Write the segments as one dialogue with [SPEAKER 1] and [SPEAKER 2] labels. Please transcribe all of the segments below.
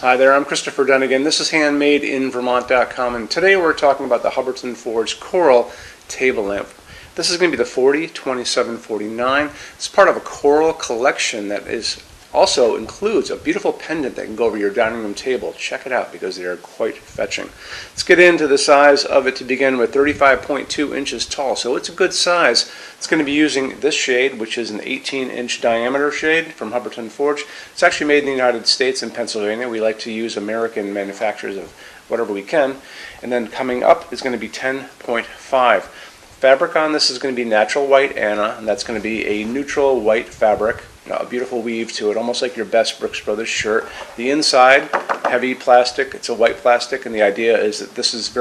[SPEAKER 1] Hi there, I'm Christopher Dunnigan. This is HandmadeInVermont.com, and today we're talking about the Hubbardton Forge Coral table lamp. This is going to be the 402749. It's part of a coral collection that also includes a beautiful pendant that can go over your dining room table. Check it out because they are quite fetching. Let's get into the size of it to begin with. 35.2 inches tall, so it's a good size. It's going to be using this shade, which is an 18-inch diameter shade from Hubbardton Forge. It's actually made in the United States and Pennsylvania. We like to use American manufacturers of whatever we can. And then coming up is going to be 10.5. Fabric on this is going to be natural white Anna, and that's going to be a neutral white fabric. A beautiful weave to it, almost like your best Brooks Brothers shirt. The inside, heavy plastic. It's a white plastic, and the idea is that this is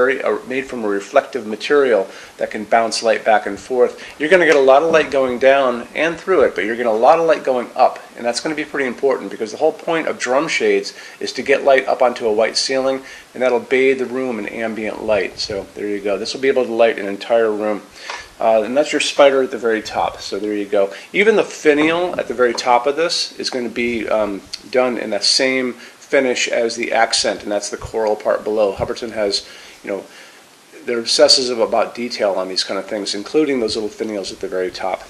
[SPEAKER 1] made from a reflective material that can bounce light back and forth. You're going to get a lot of light going down and through it, but you're getting a lot of light going up, and that's going to be pretty important because the whole point of drum shades is to get light up onto a white ceiling, and that'll bathe the room in ambient light. So there you go. This will be able to light an entire room. And that's your spider at the very top, so there you go. Even the finial at the very top of this is going to be done in the same finish as the accent, and that's the coral part below. Hubbardton has, they're obsessive about detail on these kind of things, including those little finials at the very top.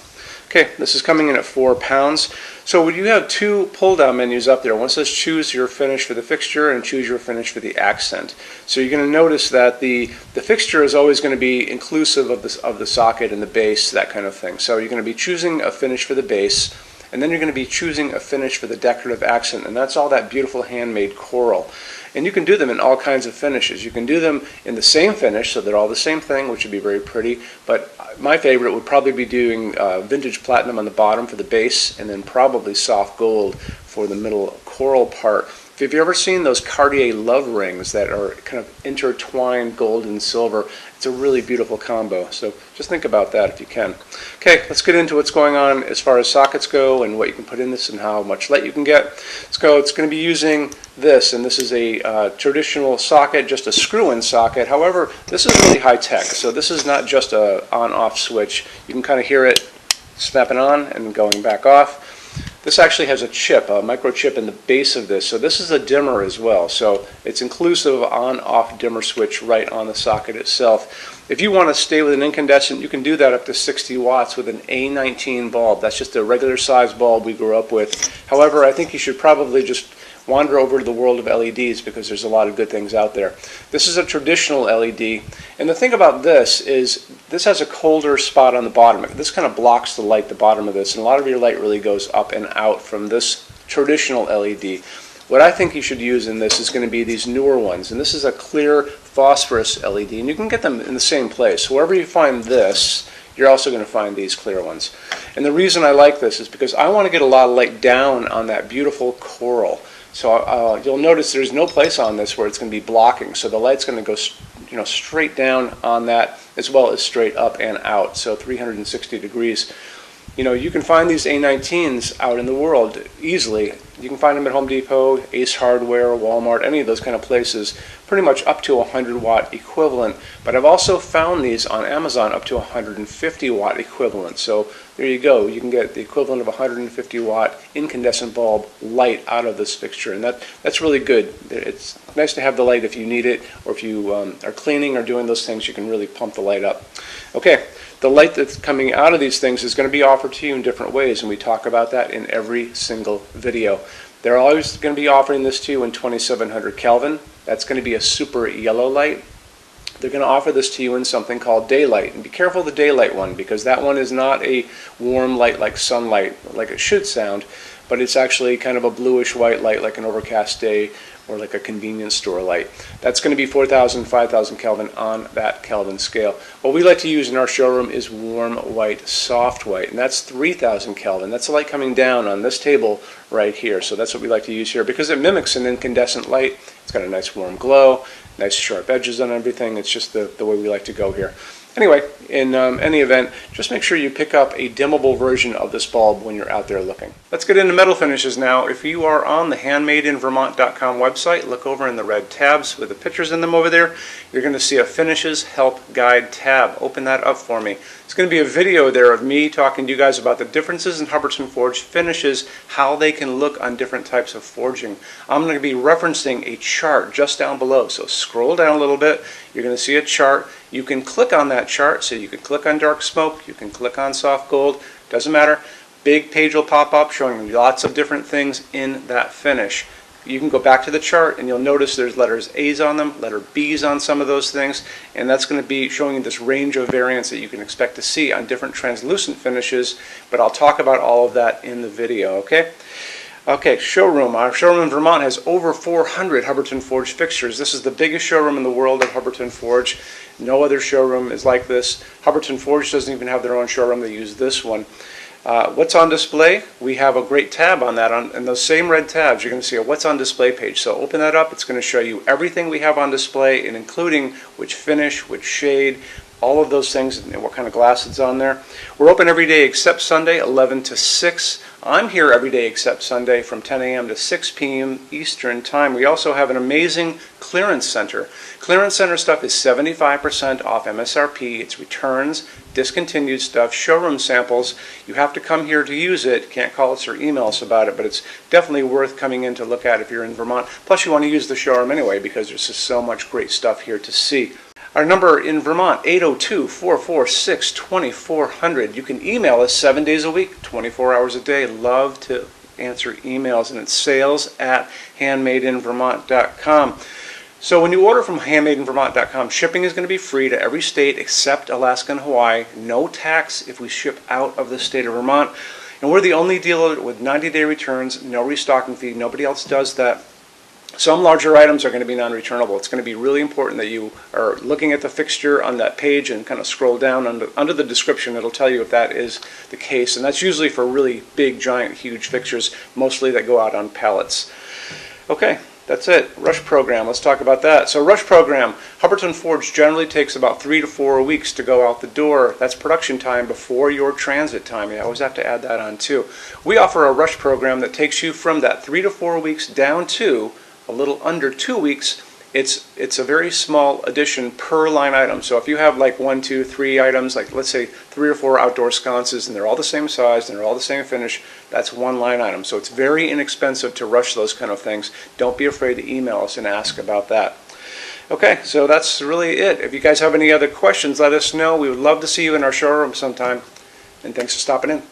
[SPEAKER 1] Okay, this is coming in at 4 pounds. So you have two pull-down menus up there. One says choose your finish for the fixture and choose your finish for the accent. So you're going to notice that the fixture is always going to be inclusive of the socket and the base, that kind of thing. So you're going to be choosing a finish for the base, and then you're going to be choosing a finish for the decorative accent, and that's all that beautiful handmade coral. And you can do them in all kinds of finishes. You can do them in the same finish, so they're all the same thing, which would be very pretty. But my favorite would probably be doing vintage platinum on the bottom for the base, and then probably soft gold for the middle coral part. If you've ever seen those Cartier love rings that are kind of intertwined gold and silver, it's a really beautiful combo. So just think about that if you can. Okay, let's get into what's going on as far as sockets go and what you can put in this and how much light you can get. Let's go. It's going to be using this, and this is a traditional socket, just a screw-in socket. However, this is really high-tech, so this is not just a on-off switch. You can kind of hear it snapping on and going back off. This actually has a chip, a microchip in the base of this, so this is a dimmer as well. So it's inclusive of on-off dimmer switch right on the socket itself. If you want to stay with an incandescent, you can do that up to 60 watts with an A19 bulb. That's just a regular size bulb we grew up with. However, I think you should probably just wander over to the world of LEDs because there's a lot of good things out there. This is a traditional LED, and the thing about this is this has a colder spot on the bottom. This kind of blocks the light, the bottom of this, and a lot of your light really goes up and out from this traditional LED. What I think you should use in this is going to be these newer ones, and this is a clear phosphorus LED, and you can get them in the same place. So wherever you find this, you're also going to find these clear ones. And the reason I like this is because I want to get a lot of light down on that beautiful coral. So you'll notice there's no place on this where it's going to be blocking. So the light's going to go straight down on that as well as straight up and out. So 360 degrees. You can find these A19s out in the world easily. You can find them at Home Depot, Ace Hardware, Walmart, any of those kind of places, pretty much up to 100-watt equivalent. But I've also found these on Amazon up to 150-watt equivalent. So there you go. You can get the equivalent of 150-watt incandescent bulb light out of this fixture, and that's really good. It's nice to have the light if you need it, or if you are cleaning or doing those things, you can really pump the light up. Okay. The light that's coming out of these things is going to be offered to you in different ways, and we talk about that in every single video. They're always going to be offering this to you in 2700 Kelvin. That's going to be a super yellow light. They're going to offer this to you in something called daylight, and be careful of the daylight one because that one is not a warm light like sunlight, like it should sound, but it's actually kind of a bluish white light like an overcast day or like a convenience store light. That's going to be 4,000, 5,000 Kelvin on that Kelvin scale. What we like to use in our showroom is warm white, soft white, and that's 3,000 Kelvin. That's the light coming down on this table right here. So that's what we like to use here because it mimics an incandescent light. It's got a nice warm glow, nice sharp edges on everything. It's just the way we like to go here. Anyway, in any event, just make sure you pick up a dimmable version of this bulb when you're out there looking. Let's get into metal finishes now. If you are on the HandmadeInVermont.com website, look over in the red tabs with the pictures in them over there. You're going to see a Finishes Help Guide tab. Open that up for me. It's going to be a video there of me talking to you guys about the differences in Hubbardton Forge finishes, how they can look on different types of forging. I'm going to be referencing a chart just down below, so scroll down a little bit. You're going to see a chart. You can click on that chart, so you can click on dark smoke, you can click on soft gold, doesn't matter. Big page will pop up showing you lots of different things in that finish. You can go back to the chart and you'll notice there's letters A's on them, letter B's on some of those things, and that's going to be showing you this range of variants that you can expect to see on different translucent finishes, but I'll talk about all of that in the video, okay? Okay, showroom. Our showroom in Vermont has over 400 Hubbardton Forge fixtures. This is the biggest showroom in the world of Hubbardton Forge. No other showroom is like this. Hubbardton Forge doesn't even have their own showroom. They use this one. What's on display? We have a great tab on that. And those same red tabs, you're going to see a What's on Display page. So open that up. It's going to show you everything we have on display, and including which finish, which shade, all of those things, and what kind of glass it's on there. We're open every day except Sunday, 11 to 6. I'm here every day except Sunday from 10 a.m. to 6 p.m. Eastern Time. We also have an amazing clearance center. Clearance center stuff is 75% off MSRP. It's returns, discontinued stuff, showroom samples. You have to come here to use it. Can't call us or email us about it, but it's definitely worth coming in to look at if you're in Vermont. Plus, you want to use the showroom anyway because there's just so much great stuff here to see. Our number in Vermont, 802-446-2400. You can email us 7 days a week, 24 hours a day. Love to answer emails, and it's sales@HandmadeInVermont.com. So when you order from HandmadeInVermont.com, shipping is going to be free to every state except Alaska and Hawaii. No tax if we ship out of the state of Vermont. And we're the only dealer with 90-day returns, no restocking fee. Nobody else does that. Some larger items are going to be non-returnable. It's going to be really important that you are looking at the fixture on that page and kind of scroll down under the description. It'll tell you if that is the case. And that's usually for really big, giant, huge fixtures, mostly that go out on pallets. Okay, that's it. Rush program. Let's talk about that. So rush program, Hubbardton Forge generally takes about 3 to 4 weeks to go out the door. That's production time before your transit time. You always have to add that on too. We offer a rush program that takes you from that 3 to 4 weeks down to a little under 2 weeks. It's a very small addition per line item. So if you have like 1, 2, 3 items, like let's say 3 or 4 outdoor sconces, and they're all the same size and they're all the same finish, that's one line item. So it's very inexpensive to rush those kind of things. Don't be afraid to email us and ask about that. Okay, so that's really it. If you guys have any other questions, let us know. We would love to see you in our showroom sometime. And thanks for stopping in.